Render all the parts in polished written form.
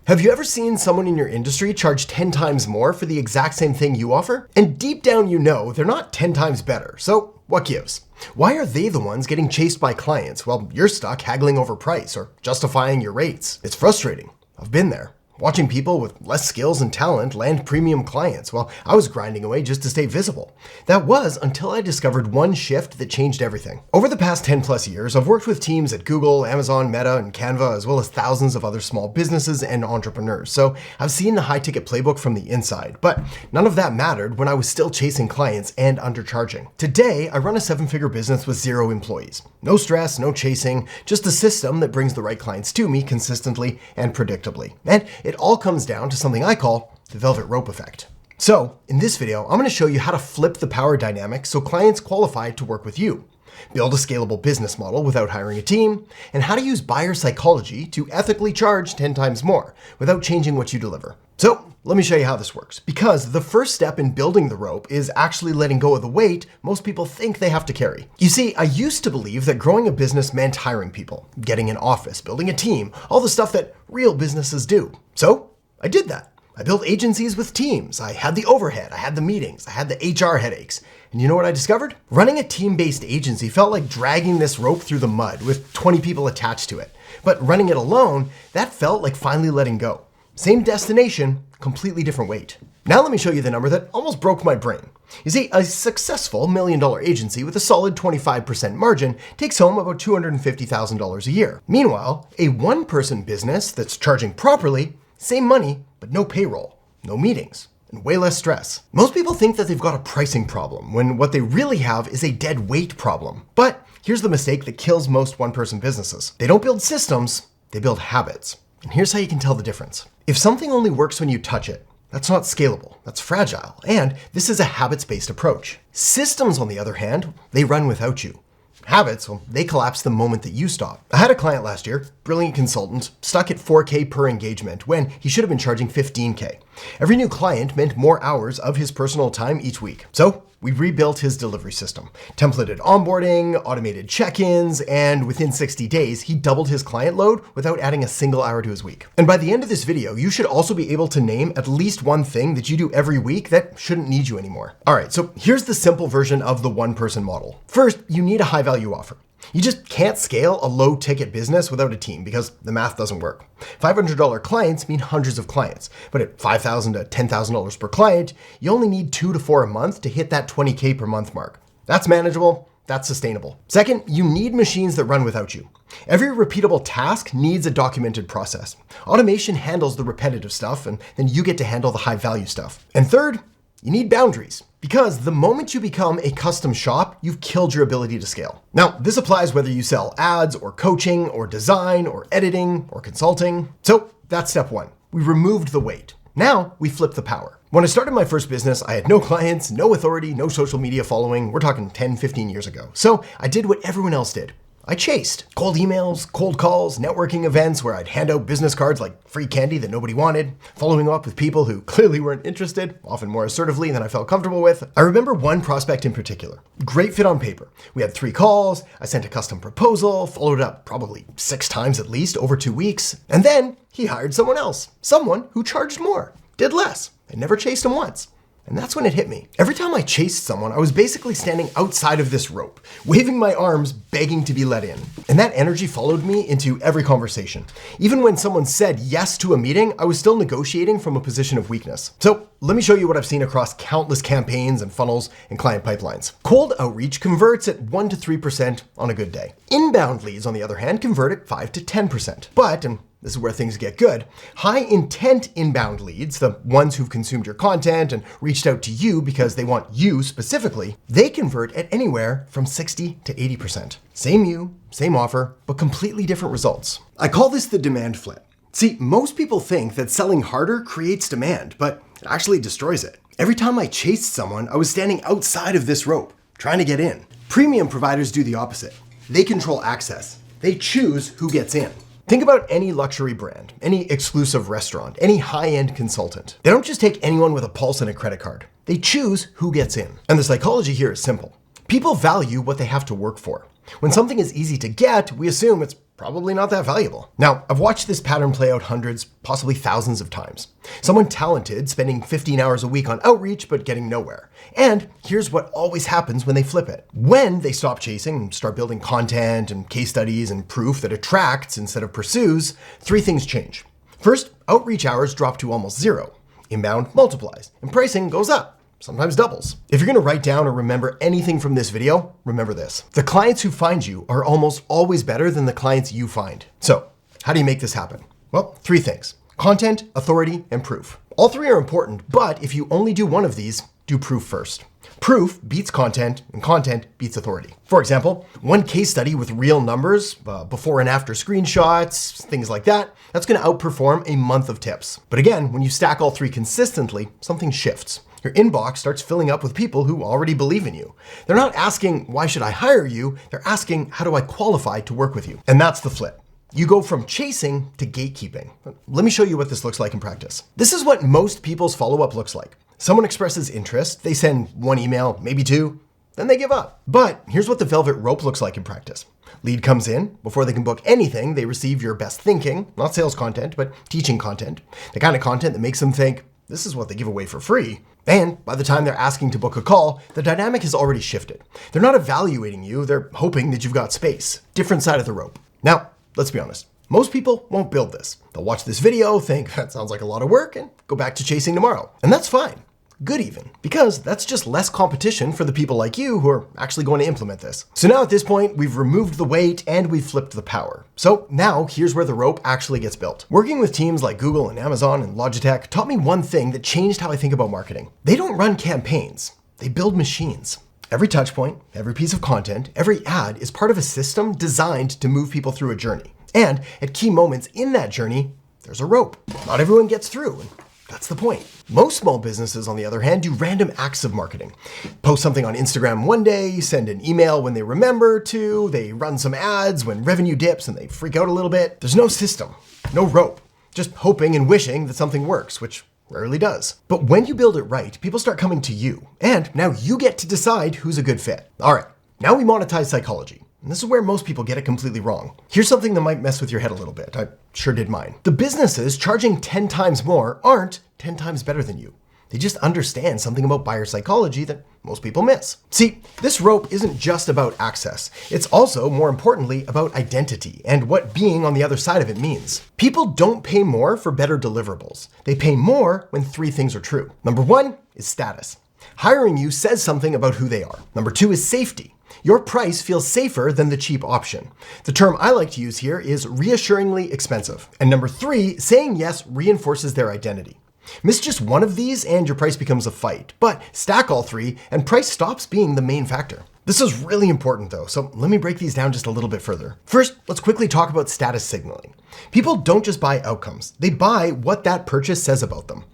Have you ever seen someone in your industry charge 10 times more for the exact same thing you offer? And deep down you know they're not 10 times better, so what gives? Why are they the ones getting chased by clients while you're stuck haggling over price or justifying your rates? It's frustrating. I've been there. Watching people with less skills and talent land premium clients while I was grinding away just to stay visible. That was until I discovered one shift that changed everything. Over the past 10 plus years, I've worked with teams at Google, Amazon, Meta, and Canva, as well as thousands of other small businesses and entrepreneurs. So I've seen the high ticket playbook from the inside, but none of that mattered when I was still chasing clients and undercharging. Today, I run a 7-figure business with 0 employees. No stress, no chasing, just a system that brings the right clients to me consistently and predictably. And it all comes down to something I call the velvet rope effect. So in this video, I'm going to show you how to flip the power dynamic so clients qualify to work with you, build a scalable business model without hiring a team, and how to use buyer psychology to ethically charge 10 times more without changing what you deliver. So let me show you how this works, because the first step in building the rope is actually letting go of the weight most people think they have to carry. You see, I used to believe that growing a business meant hiring people, getting an office, building a team, all the stuff that real businesses do. So I did that. I built agencies with teams. I had the overhead, I had the meetings, I had the HR headaches. And you know what I discovered? Running a team-based agency felt like dragging this rope through the mud with 20 people attached to it. But running it alone, that felt like finally letting go. Same destination, completely different weight. Now let me show you the number that almost broke my brain. You see, a successful $1 million agency with a solid 25% margin takes home about $250,000 a year. Meanwhile, a one-person business that's charging properly, same money, but no payroll, no meetings, and way less stress. Most people think that they've got a pricing problem when what they really have is a dead weight problem. But here's the mistake that kills most one-person businesses. They don't build systems, they build habits. And here's how you can tell the difference. If something only works when you touch it, that's not scalable, that's fragile, and this is a habits-based approach. Systems, on the other hand, they run without you. Habits, well, they collapse the moment that you stop. I had a client last year, brilliant consultant, stuck at $4K per engagement when he should have been charging $15K. Every new client meant more hours of his personal time each week. So we rebuilt his delivery system, templated onboarding, automated check-ins, and within 60 days, he doubled his client load without adding a single hour to his week. And by the end of this video, you should also be able to name at least one thing that you do every week that shouldn't need you anymore. All right, so here's the simple version of the one-person model. First, you need a high-value offer. You just can't scale a low-ticket business without a team because the math doesn't work. $500 clients mean hundreds of clients, but at $5,000 to $10,000 per client, you only need 2 to 4 a month to hit that $20K per month mark. That's manageable, that's sustainable. Second, you need machines that run without you. Every repeatable task needs a documented process. Automation handles the repetitive stuff, and then you get to handle the high-value stuff. And third, you need boundaries, because the moment you become a custom shop, you've killed your ability to scale. Now, this applies whether you sell ads or coaching or design or editing or consulting. So that's step one. We removed the weight. Now we flip the power. When I started my first business, I had no clients, no authority, no social media following. We're talking 10, 15 years ago. So I did what everyone else did. I chased. Cold emails, cold calls, networking events where I'd hand out business cards like free candy that nobody wanted, following up with people who clearly weren't interested, often more assertively than I felt comfortable with. I remember one prospect in particular. Great fit on paper. We had 3 calls, I sent a custom proposal, followed up probably 6 times at least over 2 weeks, and then he hired someone else, someone who charged more, did less, and never chased him once. And that's when it hit me. Every time I chased someone, I was basically standing outside of this rope, waving my arms, begging to be let in. And that energy followed me into every conversation. Even when someone said yes to a meeting, I was still negotiating from a position of weakness. So let me show you what I've seen across countless campaigns and funnels and client pipelines. Cold outreach converts at 1 to 3% on a good day. Inbound leads, on the other hand, convert at 5 to 10%. But, and this is where things get good, high intent inbound leads, the ones who've consumed your content and reached out to you because they want you specifically, they convert at anywhere from 60 to 80%. Same you, same offer, but completely different results. I call this the demand flip. See, most people think that selling harder creates demand, but it actually destroys it. Every time I chased someone, I was standing outside of this rope, trying to get in. Premium providers do the opposite. They control access. They choose who gets in. Think about any luxury brand, any exclusive restaurant, any high-end consultant. They don't just take anyone with a pulse and a credit card. They choose who gets in. And the psychology here is simple. People value what they have to work for. When something is easy to get, we assume it's probably not that valuable. Now, I've watched this pattern play out hundreds, possibly thousands of times. Someone talented spending 15 hours a week on outreach, but getting nowhere. And here's what always happens when they flip it. When they stop chasing and start building content and case studies and proof that attracts instead of pursues, three things change. First, outreach hours drop to almost zero. Inbound multiplies, and pricing goes up, sometimes doubles. If you're gonna write down or remember anything from this video, remember this. The clients who find you are almost always better than the clients you find. So, how do you make this happen? Well, three things: content, authority, and proof. All three are important, but if you only do one of these, do proof first. Proof beats content, and content beats authority. For example, one case study with real numbers, before and after screenshots, things like that, that's gonna outperform a month of tips. But again, when you stack all three consistently, something shifts. Your inbox starts filling up with people who already believe in you. They're not asking, why should I hire you? They're asking, how do I qualify to work with you? And that's the flip. You go from chasing to gatekeeping. Let me show you what this looks like in practice. This is what most people's follow-up looks like. Someone expresses interest, they send one email, maybe two, then they give up. But here's what the velvet rope looks like in practice. Lead comes in. Before they can book anything, they receive your best thinking, not sales content, but teaching content. The kind of content that makes them think, this is what they give away for free. And by the time they're asking to book a call, the dynamic has already shifted. They're not evaluating you, they're hoping that you've got space. Different side of the rope. Now, let's be honest. Most people won't build this. They'll watch this video, think that sounds like a lot of work, and go back to chasing tomorrow. And that's fine. Good even, because that's just less competition for the people like you who are actually going to implement this. So now at this point, we've removed the weight and we've flipped the power. So now here's where the rope actually gets built. Working with teams like Google and Amazon and Logitech taught me one thing that changed how I think about marketing. They don't run campaigns, they build machines. Every touch point, every piece of content, every ad is part of a system designed to move people through a journey. And at key moments in that journey, there's a rope. Not everyone gets through. That's the point. Most small businesses, on the other hand, do random acts of marketing. Post something on Instagram one day, send an email when they remember to, they run some ads when revenue dips and they freak out a little bit. There's no system, no rope, just hoping and wishing that something works, which rarely does. But when you build it right, people start coming to you, and now you get to decide who's a good fit. All right, now we monetize psychology. And this is where most people get it completely wrong. Here's something that might mess with your head a little bit. I sure did mine. The businesses charging 10 times more aren't 10 times better than you. They just understand something about buyer psychology that most people miss. See, this rope isn't just about access. It's also, more importantly, about identity and what being on the other side of it means. People don't pay more for better deliverables. They pay more when three things are true. Number one is status. Hiring you says something about who they are. Number two is safety. Your price feels safer than the cheap option. The term I like to use here is reassuringly expensive. And number three, saying yes reinforces their identity. Miss just one of these and your price becomes a fight, but stack all three and price stops being the main factor. This is really important though, so let me break these down just a little bit further. First, let's quickly talk about status signaling. People don't just buy outcomes, they buy what that purchase says about them.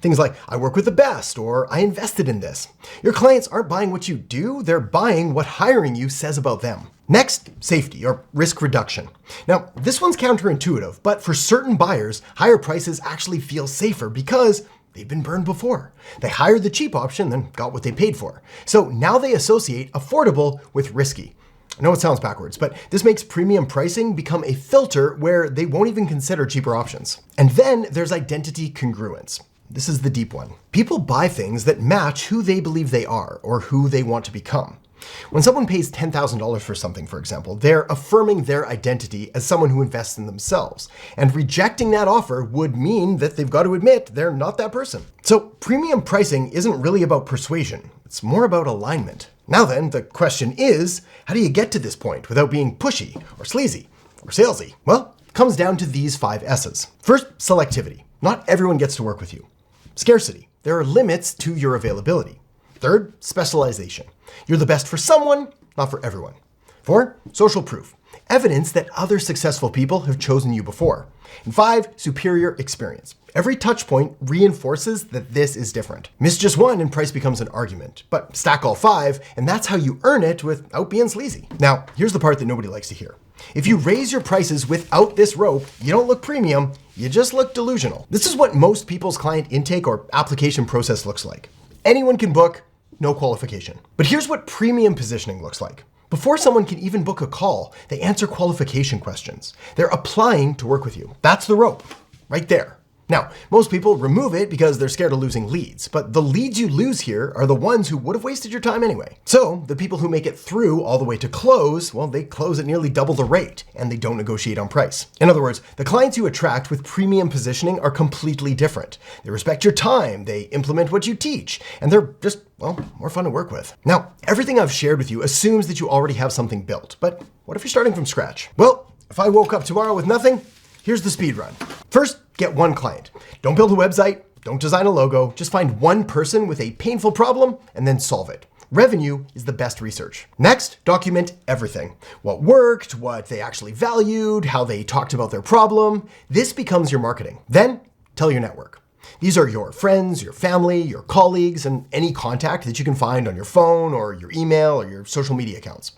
Things like, I work with the best, or I invested in this. Your clients aren't buying what you do, they're buying what hiring you says about them. Next, safety or risk reduction. Now, this one's counterintuitive, but for certain buyers, higher prices actually feel safer because they've been burned before. They hired the cheap option, then got what they paid for. So now they associate affordable with risky. I know it sounds backwards, but this makes premium pricing become a filter where they won't even consider cheaper options. And then there's identity congruence. This is the deep one. People buy things that match who they believe they are or who they want to become. When someone pays $10,000 for something, for example, they're affirming their identity as someone who invests in themselves. And rejecting that offer would mean that they've got to admit they're not that person. So premium pricing isn't really about persuasion. It's more about alignment. Now then, the question is, how do you get to this point without being pushy or sleazy or salesy? Well, it comes down to these 5 S's. First, selectivity. Not everyone gets to work with you. Scarcity. There are limits to your availability. Third, specialization. You're the best for someone, not for everyone. 4, social proof. Evidence that other successful people have chosen you before. And 5, superior experience. Every touch point reinforces that this is different. Miss just one and price becomes an argument, but stack all 5 and that's how you earn it without being sleazy. Now, here's the part that nobody likes to hear. If you raise your prices without this rope, you don't look premium, you just look delusional. This is what most people's client intake or application process looks like. Anyone can book, no qualification. But here's what premium positioning looks like. Before someone can even book a call, they answer qualification questions. They're applying to work with you. That's the rope, right there. Now, most people remove it because they're scared of losing leads, but the leads you lose here are the ones who would have wasted your time anyway. So the people who make it through all the way to close, well, they close at nearly double the rate and they don't negotiate on price. In other words, the clients you attract with premium positioning are completely different. They respect your time, they implement what you teach, and they're just, well, more fun to work with. Now, everything I've shared with you assumes that you already have something built, but what if you're starting from scratch? Well, if I woke up tomorrow with nothing, here's the speed run. First, get one client. Don't build a website, don't design a logo, just find one person with a painful problem and then solve it. Revenue is the best research. Next, document everything. What worked, what they actually valued, how they talked about their problem. This becomes your marketing. Then, tell your network. These are your friends, your family, your colleagues, and any contact that you can find on your phone or your email or your social media accounts.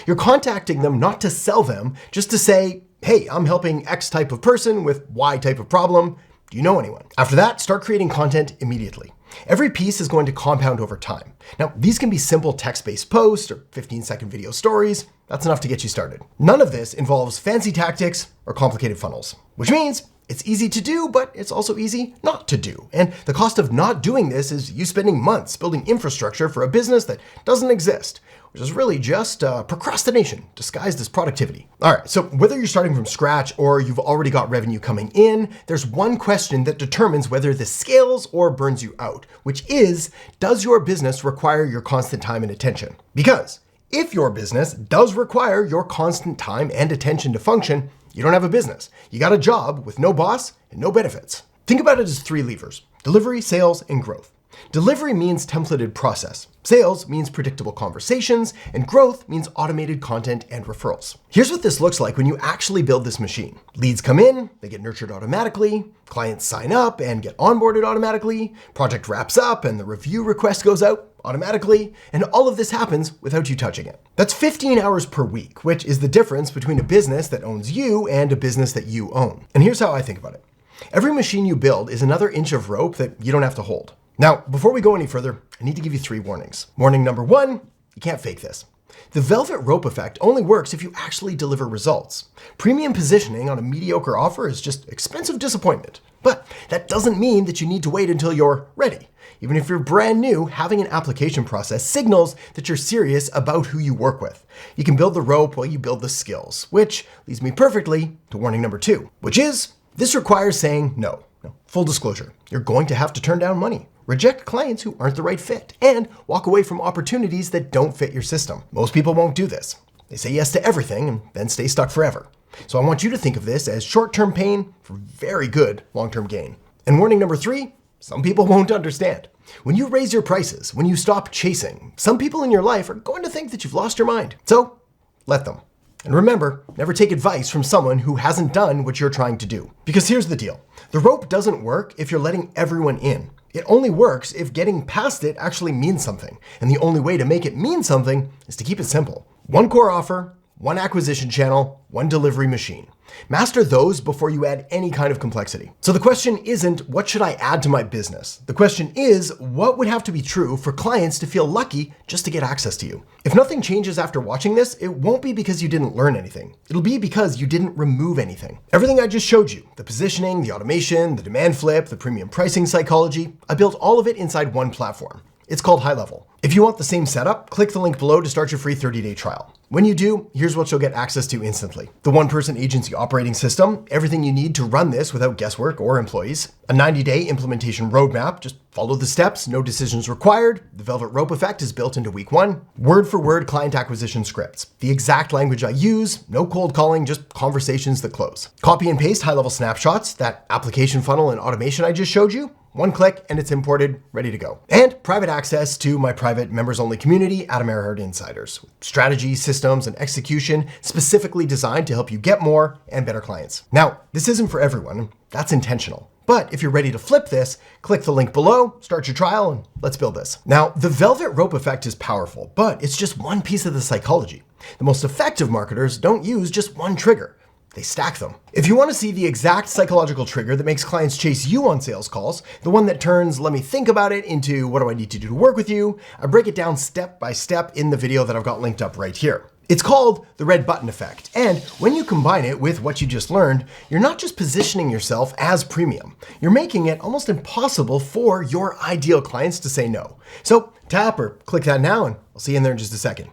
You're contacting them not to sell them, just to say, hey, I'm helping X type of person with Y type of problem. Do you know anyone? After that, start creating content immediately. Every piece is going to compound over time. Now, these can be simple text-based posts or 15-second video stories. That's enough to get you started. None of this involves fancy tactics or complicated funnels, which means it's easy to do, but it's also easy not to do. And the cost of not doing this is you spending months building infrastructure for a business that doesn't exist, which is really just procrastination disguised as productivity. All right, so whether you're starting from scratch or you've already got revenue coming in, there's one question that determines whether this scales or burns you out, which is, does your business require your constant time and attention? Because if your business does require your constant time and attention to function, you don't have a business. You got a job with no boss and no benefits. Think about it as three levers: delivery, sales, and growth. Delivery means templated process. Sales means predictable conversations, and growth means automated content and referrals. Here's what this looks like when you actually build this machine. Leads come in, they get nurtured automatically, clients sign up and get onboarded automatically, project wraps up and the review request goes out automatically, and all of this happens without you touching it. That's 15 hours per week, which is the difference between a business that owns you and a business that you own. And here's how I think about it. Every machine you build is another inch of rope that you don't have to hold. Now, before we go any further, I need to give you 3 warnings. Warning number 1, you can't fake this. The velvet rope effect only works if you actually deliver results. Premium positioning on a mediocre offer is just expensive disappointment. But that doesn't mean that you need to wait until you're ready. Even if you're brand new, having an application process signals that you're serious about who you work with. You can build the rope while you build the skills, which leads me perfectly to warning number 2, which is this requires saying no. Full disclosure, you're going to have to turn down money. Reject clients who aren't the right fit, and walk away from opportunities that don't fit your system. Most people won't do this. They say yes to everything and then stay stuck forever. So I want you to think of this as short-term pain for very good long-term gain. And warning number 3, some people won't understand. When you raise your prices, when you stop chasing, some people in your life are going to think that you've lost your mind. So let them. And remember, never take advice from someone who hasn't done what you're trying to do. Because here's the deal. The rope doesn't work if you're letting everyone in. It only works if getting past it actually means something. And the only way to make it mean something is to keep it simple. One core offer, one acquisition channel, one delivery machine. Master those before you add any kind of complexity. So the question isn't, what should I add to my business? The question is, what would have to be true for clients to feel lucky just to get access to you? If nothing changes after watching this, it won't be because you didn't learn anything. It'll be because you didn't remove anything. Everything I just showed you, the positioning, the automation, the demand flip, the premium pricing psychology, I built all of it inside one platform. It's called High Level. If you want the same setup, click the link below to start your free 30-day trial. When you do, here's what you'll get access to instantly. The one-person agency operating system, everything you need to run this without guesswork or employees. A 90-day implementation roadmap, just follow the steps, no decisions required. The velvet rope effect is built into week 1. Word-for-word client acquisition scripts. The exact language I use, no cold calling, just conversations that close. Copy and paste high-level snapshots, that application funnel and automation I just showed you. One click and it's imported, ready to go. And private access to my private members-only community, Erhart Insiders. Strategy, systems, and execution specifically designed to help you get more and better clients. Now, this isn't for everyone. That's intentional. But if you're ready to flip this, click the link below, start your trial, and let's build this. Now, the velvet rope effect is powerful, but it's just one piece of the psychology. The most effective marketers don't use just one trigger. They stack them. If you want to see the exact psychological trigger that makes clients chase you on sales calls, the one that turns let me think about it into what do I need to do to work with you, I break it down step by step in the video that I've got linked up right here. It's called the red button effect, and when you combine it with what you just learned, you're not just positioning yourself as premium, you're making it almost impossible for your ideal clients to say no. So tap or click that now, and I'll see you in there in just a second.